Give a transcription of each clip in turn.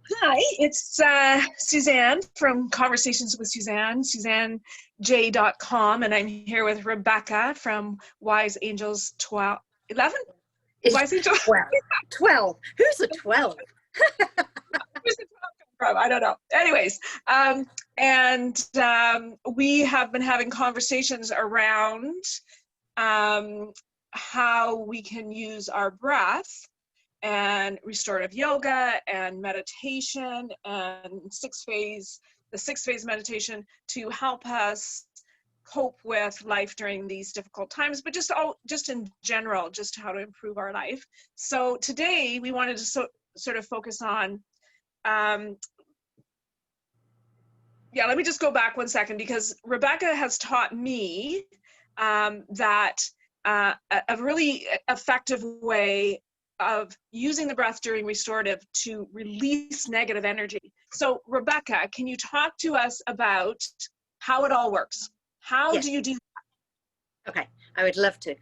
Hi, it's Suzanne from Conversations with Suzanne, SuzanneJ.com, and I'm here with Rebecca from Wise Angels 12, 11? It's Wise Angels? 12. 12. Who's a 12? Where's the 12 come from? I don't know. Anyways, we have been having conversations around how we can use our breath and restorative yoga and meditation and the six phase meditation to help us cope with life during these difficult times, but just in general, just how to improve our life. So today we wanted to sort of focus on, let me just go back one second, because Rebecca has taught me that a really effective way of using the breath during restorative to release negative energy. So Rebecca, can you talk to us about how it all works? How do you do that? Okay, I would love to.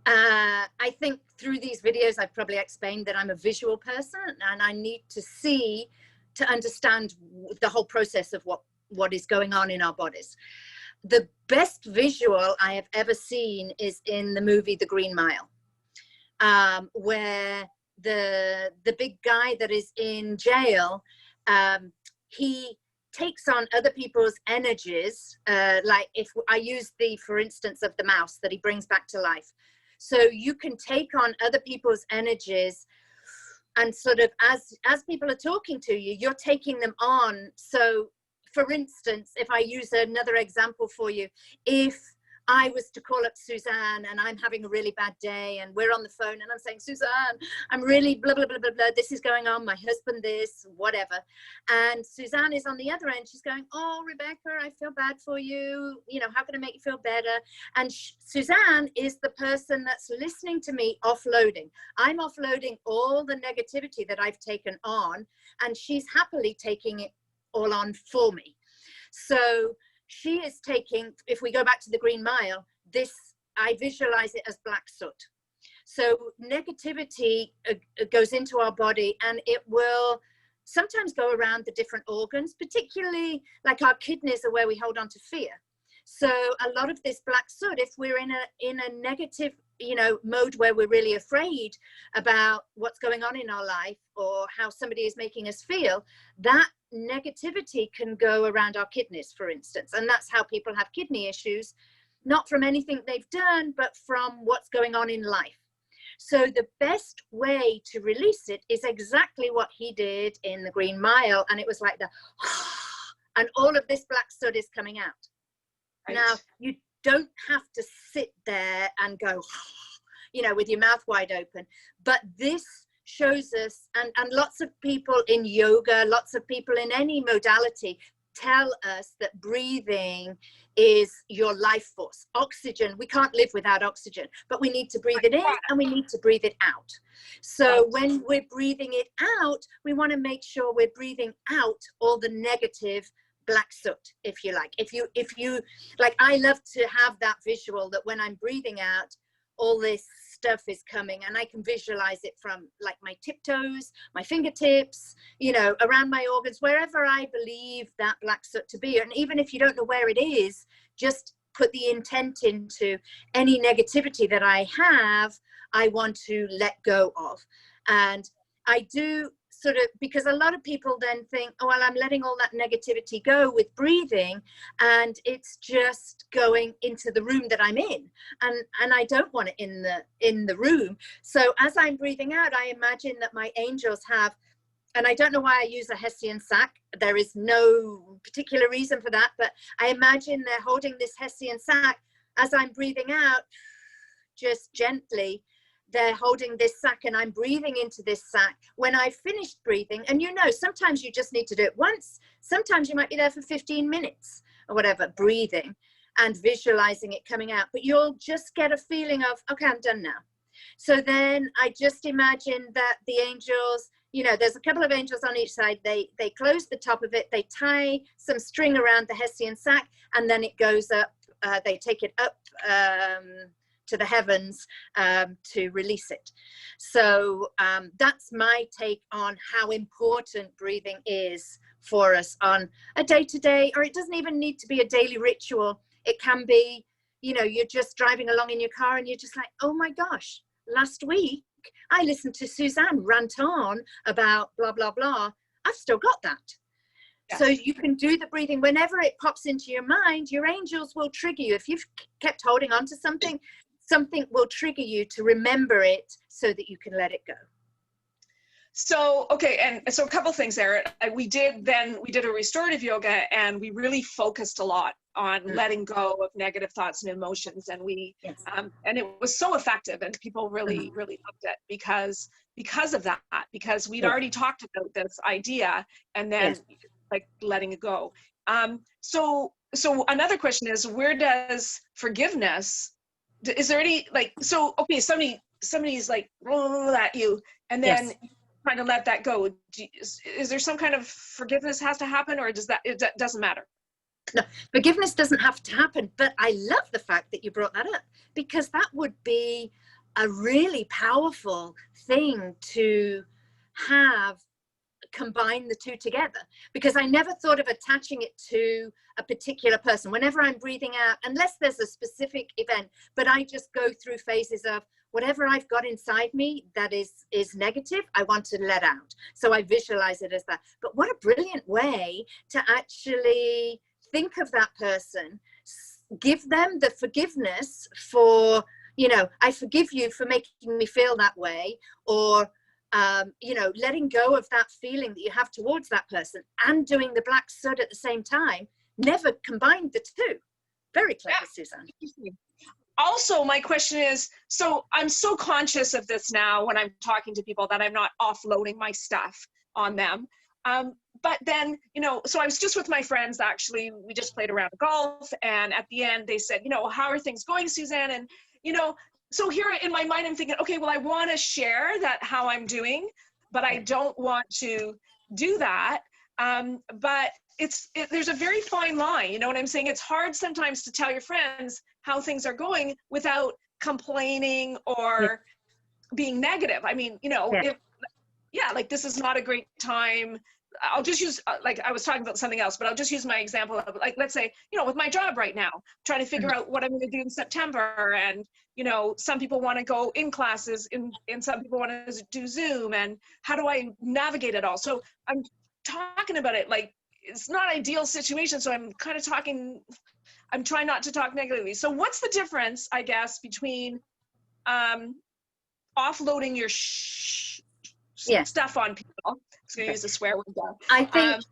I think through these videos, I've probably explained that I'm a visual person and I need to see to understand the whole process of what is going on in our bodies. The best visual I have ever seen is in the movie The Green Mile. Where the big guy that is in jail, he takes on other people's energies, like if I use for instance of the mouse that he brings back to life. So you can take on other people's energies, and sort of as people are talking to you, you're taking them on. So for instance, if I use another example for you, if I was to call up Susanne and I'm having a really bad day and we're on the phone and I'm saying, Susanne, I'm really blah, blah, blah, blah, blah. This is going on. My husband, this, whatever. And Susanne is on the other end. She's going, oh, Rebecca, I feel bad for you. You know, how can I make you feel better? And Susanne is the person that's listening to me offloading. I'm offloading all the negativity that I've taken on, and she's happily taking it all on for me. So she is taking, if we go back to the Green Mile, I visualize it as black soot. So negativity goes into our body, and it will sometimes go around the different organs, particularly like our kidneys are where we hold on to fear. So a lot of this black soot, if we're in a negative, mode where we're really afraid about what's going on in our life or how somebody is making us feel, that negativity can go around our kidneys, for instance. And that's how people have kidney issues, not from anything they've done, but from what's going on in life. So the best way to release it is exactly what he did in the Green Mile. And it was like and all of this black soot is coming out. Right. Now, you don't have to sit there and go, with your mouth wide open. But this shows us, and lots of people in yoga, lots of people in any modality tell us that breathing is your life force. Oxygen, we can't live without oxygen, but we need to breathe it in and we need to breathe it out. So when we're breathing it out, we want to make sure we're breathing out all the negative black soot, if you like. If you like, I love to have that visual that when I'm breathing out, all this stuff is coming, and I can visualize it from like my tiptoes, my fingertips, around my organs, wherever I believe that black soot to be. And even if you don't know where it is, just put the intent into any negativity that I have, I want to let go of. And I do sort of, because a lot of people then think, oh, well, I'm letting all that negativity go with breathing, and it's just going into the room that I'm in, and I don't want it in the room. So as I'm breathing out, I imagine that my angels have, and I don't know why I use a Hessian sac, there is no particular reason for that, but I imagine they're holding this Hessian sac as I'm breathing out, just gently. They're holding this sac and I'm breathing into this sac. When I've finished breathing, and sometimes you just need to do it once, sometimes you might be there for 15 minutes or whatever, breathing and visualizing it coming out, but you'll just get a feeling of, okay, I'm done now. So then I just imagine that the angels, there's a couple of angels on each side, they close the top of it, they tie some string around the Hessian sac, and then it goes up, they take it up to the heavens to release it. So that's my take on how important breathing is for us on a day-to-day, or it doesn't even need to be a daily ritual. It can be, you know, you're just driving along in your car and you're just like, oh my gosh, last week I listened to Susanne rant on about blah, blah, blah. I've still got that. Yes. So you can do the breathing whenever it pops into your mind. Your angels will trigger you. If you've kept holding on to something, something will trigger you to remember it so that you can let it go. So, okay, and so a couple things there. We did a restorative yoga, and we really focused a lot on letting go of negative thoughts and emotions, and yes. And it was so effective, and people really loved it because of that, because we'd already talked about this idea, and then like letting it go. So another question is, where does forgiveness? Is there any, like, so okay, somebody's like at you, and then trying to let that go. Is there some kind of forgiveness has to happen, or does it doesn't matter? No, forgiveness doesn't have to happen, but I love the fact that you brought that up, because that would be a really powerful thing to have, combine the two together, because I never thought of attaching it to a particular person. Whenever I'm breathing out, unless there's a specific event, but I just go through phases of whatever I've got inside me that is negative, I want to let out. So I visualize it as that. But what a brilliant way to actually think of that person, give them the forgiveness for, you know, I forgive you for making me feel that way, or you know, letting go of that feeling that you have towards that person, and doing the black soot at the same time. Never combined the two. Very clever, Susanne. Also, my question is, so I'm so conscious of this now when I'm talking to people, that I'm not offloading my stuff on them. But then, you know, so I was just with my friends, actually, we just played a round of golf, and at the end they said, you know, how are things going, Susanne? And, you know, so here in my mind, I'm thinking, okay, well, I want to share that, how I'm doing, but I don't want to do that. But there's a very fine line, you know what I'm saying? It's hard sometimes to tell your friends how things are going without complaining or being negative. I mean, you know, like, this is not a great time. I'll just use, like, I was talking about something else, but I'll just use my example of, like, let's say, you know, with my job right now, trying to figure out what I'm going to do in September. And, you know, some people want to go in classes, and some people want to do Zoom, and how do I navigate it all? So I'm talking about it like it's not an ideal situation. So I'm kind of I'm trying not to talk negatively. So what's the difference, I guess, between offloading your stuff on people? I'm going to use a swear word there. I think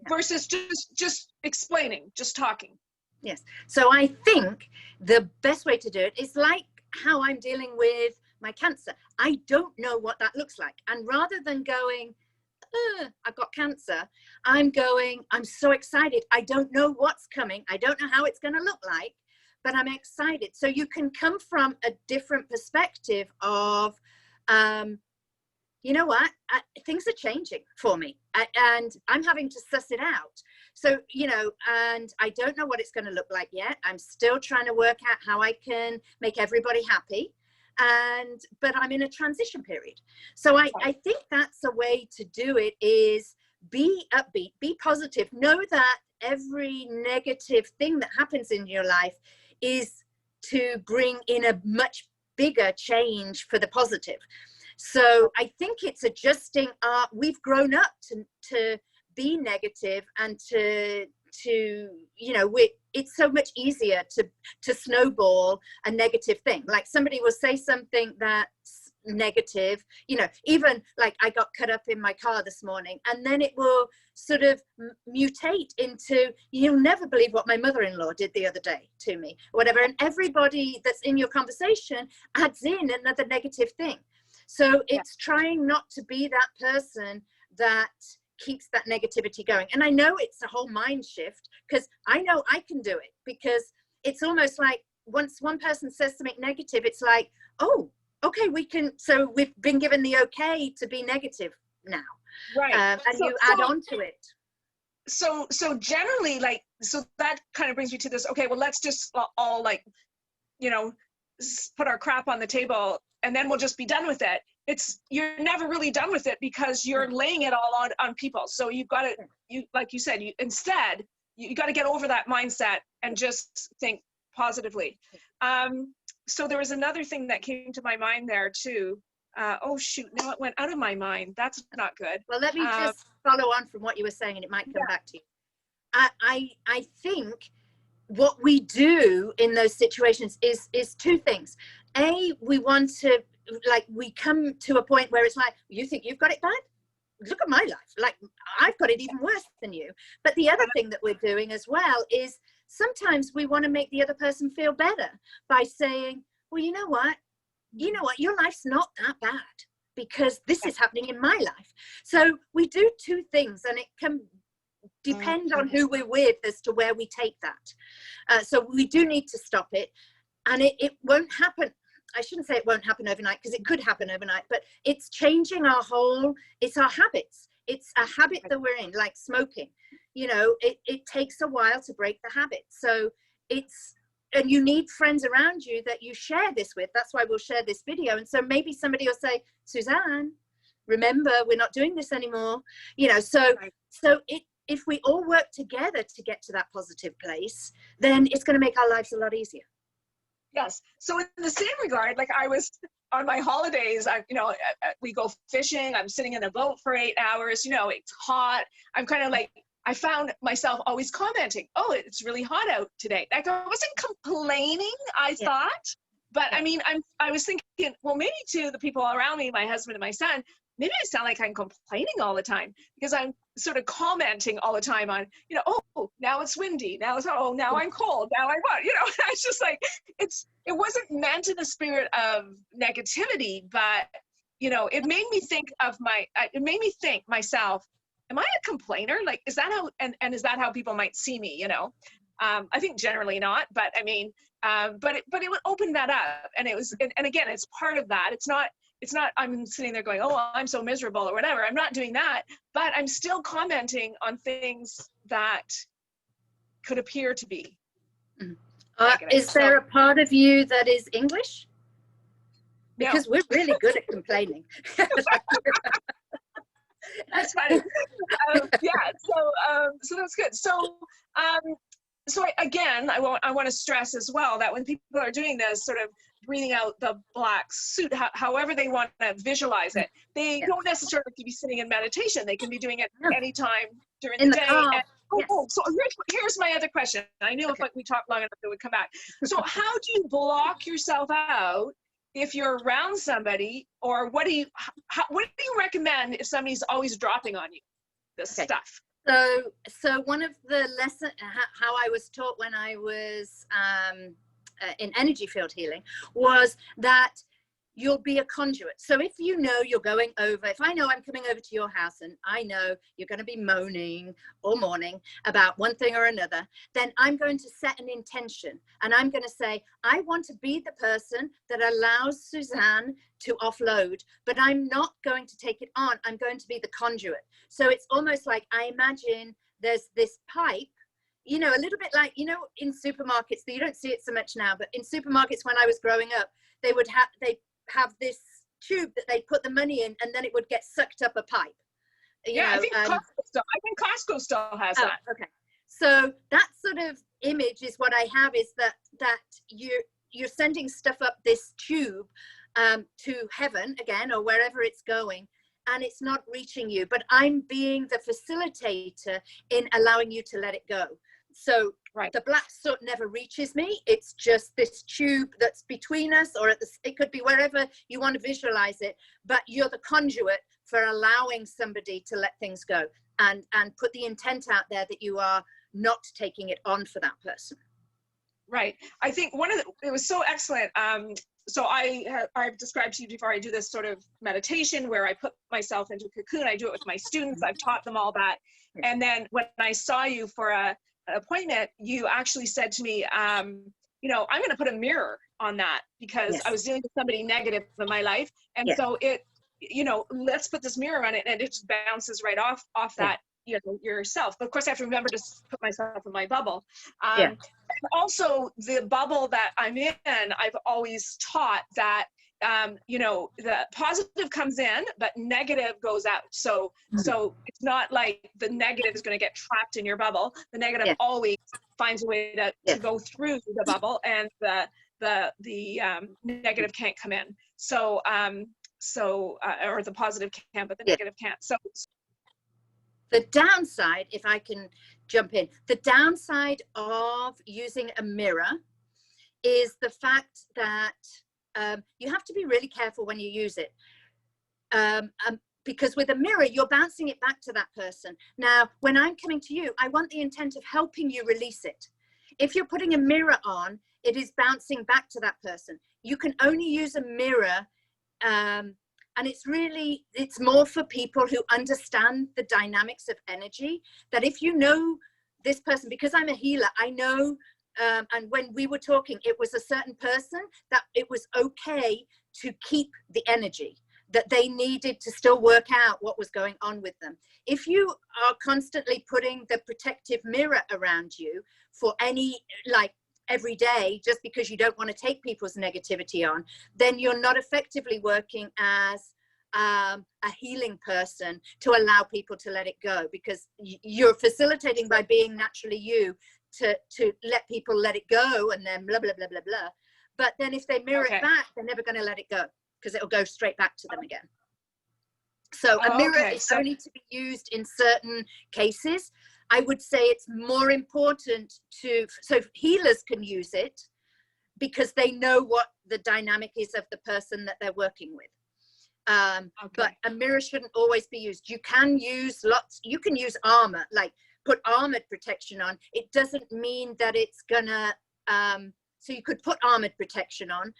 versus just explaining, just talking. Yes. So I think the best way to do it is like how I'm dealing with my cancer. I don't know what that looks like. And rather than going, I've got cancer, I'm so excited. I don't know what's coming. I don't know how it's going to look like, but I'm excited. So you can come from a different perspective of, you know what, things are changing for me, and I'm having to suss it out. So, you know, and I don't know what it's going to look like yet. I'm still trying to work out how I can make everybody happy. But I'm in a transition period. So I think that's a way to do it, is be upbeat, be positive. Know that every negative thing that happens in your life is to bring in a much bigger change for the positive. So I think it's adjusting we've grown up to be negative, and to you know, it's so much easier to snowball a negative thing. Like, somebody will say something that's negative, you know, even like I got cut up in my car this morning, and then it will sort of mutate into, you'll never believe what my mother-in-law did the other day to me, whatever. And everybody that's in your conversation adds in another negative thing. So it's trying not to be that person that keeps that negativity going. And I know it's a whole mind shift, because I know I can do it, because it's almost like once one person says something negative, it's like, oh, okay, so we've been given the okay to be negative now. Right. And you add on to it. So generally, like, so that kind of brings me to this, okay, well, let's just all, like, you know, put our crap on the table and then we'll just be done with it. You're never really done with it because you're laying it all on people. So you've got to, like you said, instead, you got to get over that mindset and just think positively. So there was another thing that came to my mind there too. Oh shoot, now it went out of my mind. That's not good. Well, let me just follow on from what you were saying, and it might come back to you. I think what we do in those situations is two things. A, we want to, like, we come to a point where it's like, you think you've got it bad? Look at my life. Like, I've got it even worse than you. But the other thing that we're doing as well is sometimes we want to make the other person feel better by saying, well, you know what, your life's not that bad because this is happening in my life. So we do two things, and it can depend on who we're with as to where we take that. So we do need to stop it, and it won't happen. I shouldn't say it won't happen overnight, because it could happen overnight, but it's changing it's our habits. It's a habit that we're in, like smoking. It takes a while to break the habit. So and you need friends around you that you share this with. That's why we'll share this video. And so maybe somebody will say, Suzanne, remember, we're not doing this anymore. If we all work together to get to that positive place, then it's going to make our lives a lot easier. Yes. So in the same regard, like I was on my holidays, we go fishing. I'm sitting in a boat for 8 hours. It's hot. I'm kind of like, I found myself always commenting, oh, it's really hot out today. Like, I wasn't complaining, I thought, but I mean, I was thinking, well, maybe to the people around me, my husband and my son, maybe I sound like I'm complaining all the time because I'm sort of commenting all the time on, oh, now it's windy. Now I'm cold. Now I'm what? It's just like, it wasn't meant in the spirit of negativity, but, it made me think myself, am I a complainer? Like, is that how, and is that how people might see me, I think generally not, but I mean, but it would open that up. And it was, and again, it's part of that. It's not, I'm sitting there going, oh, I'm so miserable or whatever. I'm not doing that, but I'm still commenting on things that could appear to be. Is there a part of you that is English? Because we're really good at complaining. That's funny. So that's good. So again, I want to stress as well that when people are doing this sort of breathing out the black soot, however they want to visualize it, they don't necessarily have to be sitting in meditation. They can be doing it anytime during the day. So here's my other question. I knew if we talked long enough, it would come back. So how do you block yourself out if you're around somebody, or what do you recommend if somebody's always dropping on you this stuff? So one of the lessons, how I was taught when I was in energy field healing, was that you'll be a conduit. So if you're going over, if I know I'm coming over to your house and I know you're going to be moaning all morning about one thing or another, then I'm going to set an intention, and I'm going to say, I want to be the person that allows Suzanne to offload, but I'm not going to take it on. I'm going to be the conduit. So it's almost like, I imagine there's this pipe, a little bit like, in supermarkets, you don't see it so much now, but in supermarkets when I was growing up, they have this tube that they put the money in, and then it would get sucked up a pipe. I think Costco still has that. Okay. So that sort of image is what I have, is that you're sending stuff up this tube to heaven again, or wherever it's going, and it's not reaching you, but I'm being the facilitator in allowing you to let it go. So the black soot never reaches me. It's just this tube that's between us, or it could be wherever you want to visualize it, but you're the conduit for allowing somebody to let things go, and put the intent out there that you are not taking it on for that person. Right. I think it was so excellent. So I've described to you before, I do this sort of meditation where I put myself into a cocoon. I do it with my students. I've taught them all that. And then when I saw you for an appointment, you actually said to me, I'm going to put a mirror on that, because I was dealing with somebody negative in my life. And so let's put this mirror on it, and it just bounces right off that, yourself. But of course I have to remember to put myself in my bubble. also the bubble that I'm in, I've always taught that, you know, the positive comes in, but negative goes out. So it's not like the negative is going to get trapped in your bubble. The negative Yeah. always finds a way to Yeah. go through the bubble, and the negative can't come in. So or the positive can, but the Yeah. negative can't. So the downside, if I can jump in, the downside of using a mirror is the fact that you have to be really careful when you use it. Because with a mirror, you're bouncing it back to that person. Now, when I'm coming to you, I want the intent of helping you release it. If you're putting a mirror on, it is bouncing back to that person. You can only use a mirror, and it's more for people who understand the dynamics of energy, that if you know this person, because I'm a healer, I know, and when we were talking, it was a certain person that it was okay to keep the energy, that they needed to still work out what was going on with them. If you are constantly putting the protective mirror around you for every day, just because you don't want to take people's negativity on, then you're not effectively working as a healing person to allow people to let it go, because you're facilitating by being naturally you to let people let it go, and then blah, blah, blah, blah, blah. But then if they mirror it back, they're never going to let it go, because it'll go straight back to them again. So a mirror is only to be used in certain cases. I would say it's more important so healers can use it because they know what the dynamic is of the person that they're working with. But a mirror shouldn't always be used. You can use armor, like put armored protection on. It doesn't mean that it's gonna, so you could put armored protection on,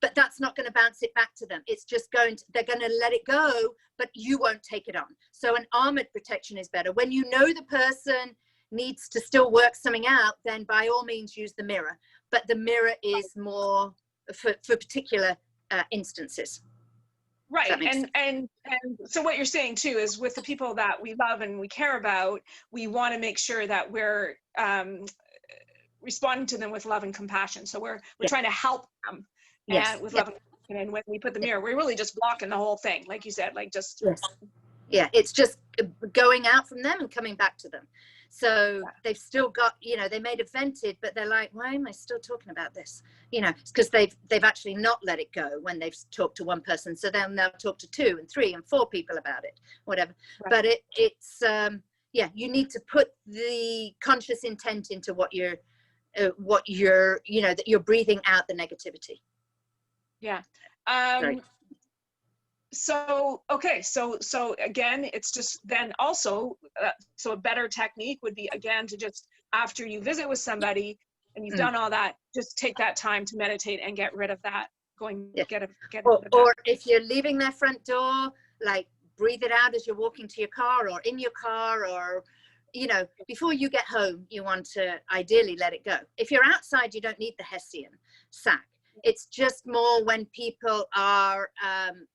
but that's not going to bounce it back to them. It's just they're going to let it go, but you won't take it on. So an armored protection is better. When you know the person needs to still work something out, then by all means use the mirror. But the mirror is more for particular instances. Right. And so what you're saying too is with the people that we love and we care about, we want to make sure that we're responding to them with love and compassion. So we're trying to help them. And with love and compassion. And when we put the mirror, we're really just blocking the whole thing, like you said, like just it's just going out from them and coming back to them. So they've still got, they may have vented, but they're like, why am I still talking about this? It's because they've actually not let it go when they've talked to one person. So then they'll talk to 2 and 3 and 4 people about it, whatever. But it's you need to put the conscious intent into what you're that you're breathing out the negativity. So again, it's just then also so a better technique would be, again, to just after you visit with somebody and you've done all that, just take that time to meditate and get rid of that or if you're leaving their front door, like breathe it out as you're walking to your car or in your car, or before you get home, you want to ideally let it go. If you're outside, you don't need the Hessian sac. It's just more when people are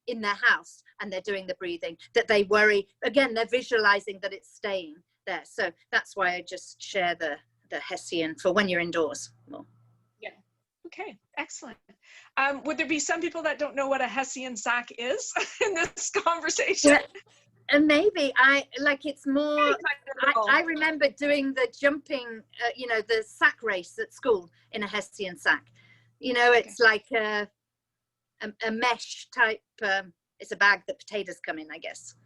in their house and they're doing the breathing that they worry. Again, they're visualizing that it's staying there. So that's why I just share the Hessian for when you're indoors. Yeah. Okay. Excellent. Would there be some people that don't know what a Hessian sac is in this conversation? Yeah. And maybe it's more, I remember doing the jumping, the sack race at school in a Hessian sack. It's like a mesh type, it's a bag that potatoes come in, I guess.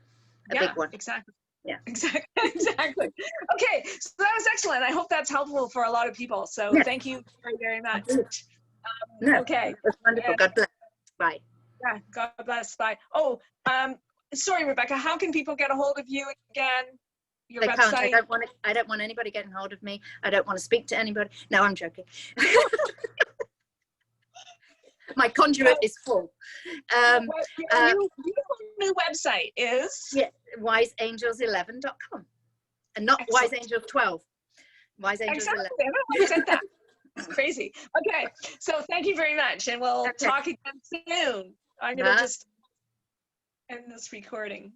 A big one. Exactly. Yeah. Exactly. Okay. So that was excellent. I hope that's helpful for a lot of people. So thank you very, very much. Okay. That's wonderful. God bless. Bye. Yeah. God bless. Bye. Oh, sorry, Rebecca, how can people get a hold of you again? Your website? Can't. I don't want anybody getting hold of me. I don't want to speak to anybody. No, I'm joking. My conduit is full. Your new website is? wiseangels11.com. And not wiseangels12. Wiseangels11. Exactly. I said that. It's crazy. Okay. So thank you very much. And we'll talk again soon. I'm going to just end this recording.